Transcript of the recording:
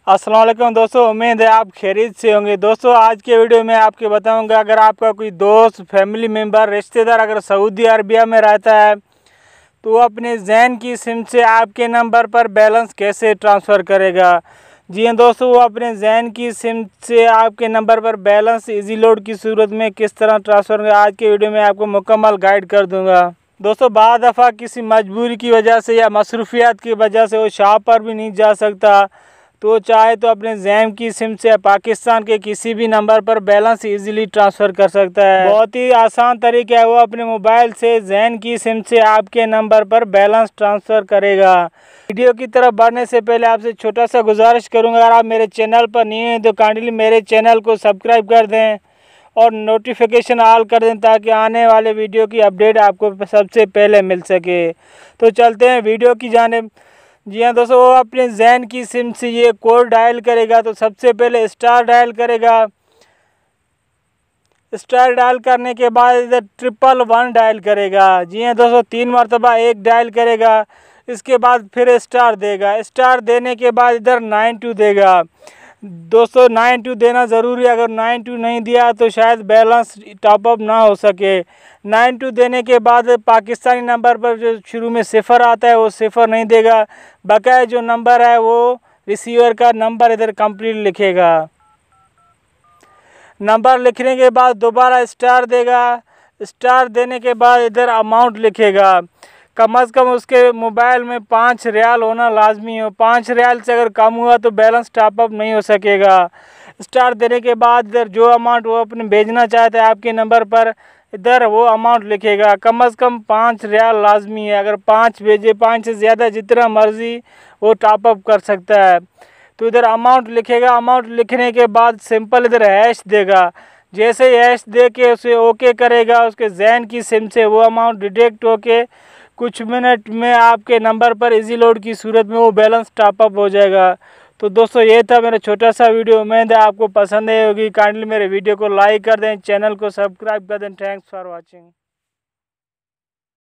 अस्सलाम वालेकुम दोस्तों, उम्मीद है आप खैरियत से होंगे। दोस्तों आज के वीडियो में आपके बताऊंगा, अगर आपका कोई दोस्त, फैमिली मेम्बर, रिश्तेदार अगर सऊदी अरबिया में रहता है तो वो अपने जैन की सिम से आपके नंबर पर बैलेंस कैसे ट्रांसफ़र करेगा। जी हाँ दोस्तों, वो अपने जैन की सिम से आपके नंबर पर बैलेंस इजी लोड की सूरत में किस तरह ट्रांसफ़र करेगा, आज के वीडियो में आपको मुकम्मल गाइड कर दूंगा। दोस्तों बाद दफ़ा किसी मजबूरी की वजह से या मसरूफियात की वजह से वो शॉप पर भी नहीं जा सकता, तो चाहे तो अपने जैन की सिम से पाकिस्तान के किसी भी नंबर पर बैलेंस इजीली ट्रांसफ़र कर सकता है। बहुत ही आसान तरीका है, वो अपने मोबाइल से जैन की सिम से आपके नंबर पर बैलेंस ट्रांसफ़र करेगा। वीडियो की तरफ बढ़ने से पहले आपसे छोटा सा गुजारिश करूंगा, अगर आप मेरे चैनल पर नहीं हैं तो काइंडली मेरे चैनल को सब्सक्राइब कर दें और नोटिफिकेशन ऑल कर दें ताकि आने वाले वीडियो की अपडेट आपको सबसे पहले मिल सके। तो चलते हैं वीडियो की जानिब। जी हाँ दोस्तों, वो अपने जैन की सिम से ये कोड डायल करेगा तो सबसे पहले स्टार डायल करेगा। स्टार डायल करने के बाद इधर 111 डायल करेगा। जी हाँ दोस्तों, 3 मरतबा एक डायल करेगा, इसके बाद फिर स्टार देगा। स्टार देने के बाद इधर 92 देगा। दोस्तों 92 देना ज़रूरी है, अगर 92 नहीं दिया तो शायद बैलेंस टॉपअप ना हो सके। 92 देने के बाद पाकिस्तानी नंबर पर जो शुरू में 0 आता है वो 0 नहीं देगा, बकाया जो नंबर है वो रिसीवर का नंबर इधर कंप्लीट लिखेगा। नंबर लिखने के बाद दोबारा स्टार देगा। स्टार देने के बाद इधर अमाउंट लिखेगा। कम से कम उसके मोबाइल में 5 रियाल होना लाजमी हो। 5 रियाल से अगर कम हुआ तो बैलेंस टॉपअप नहीं हो सकेगा। स्टार देने के बाद इधर जो अमाउंट वो अपने भेजना चाहता है आपके नंबर पर, इधर वो अमाउंट लिखेगा। कम से कम 5 रियाल लाजमी है, अगर 5 भेजे, 5 से ज़्यादा जितना मर्ज़ी वो टॉपअप कर सकता है। तो इधर अमाउंट लिखेगा। अमाउंट लिखने के बाद सिंपल इधर हैश देगा। जैसे ही हैश दे के उसे ओके करेगा, उसके जैन की सिम से वो अमाउंट डिटेक्ट होके कुछ मिनट में आपके नंबर पर इजी लोड की सूरत में वो बैलेंस टॉपअप हो जाएगा। तो दोस्तों ये था मेरा छोटा सा वीडियो, उम्मीद है आपको पसंद आई होगी। काइंडली मेरे वीडियो को लाइक कर दें, चैनल को सब्सक्राइब कर दें। Thanks for watching.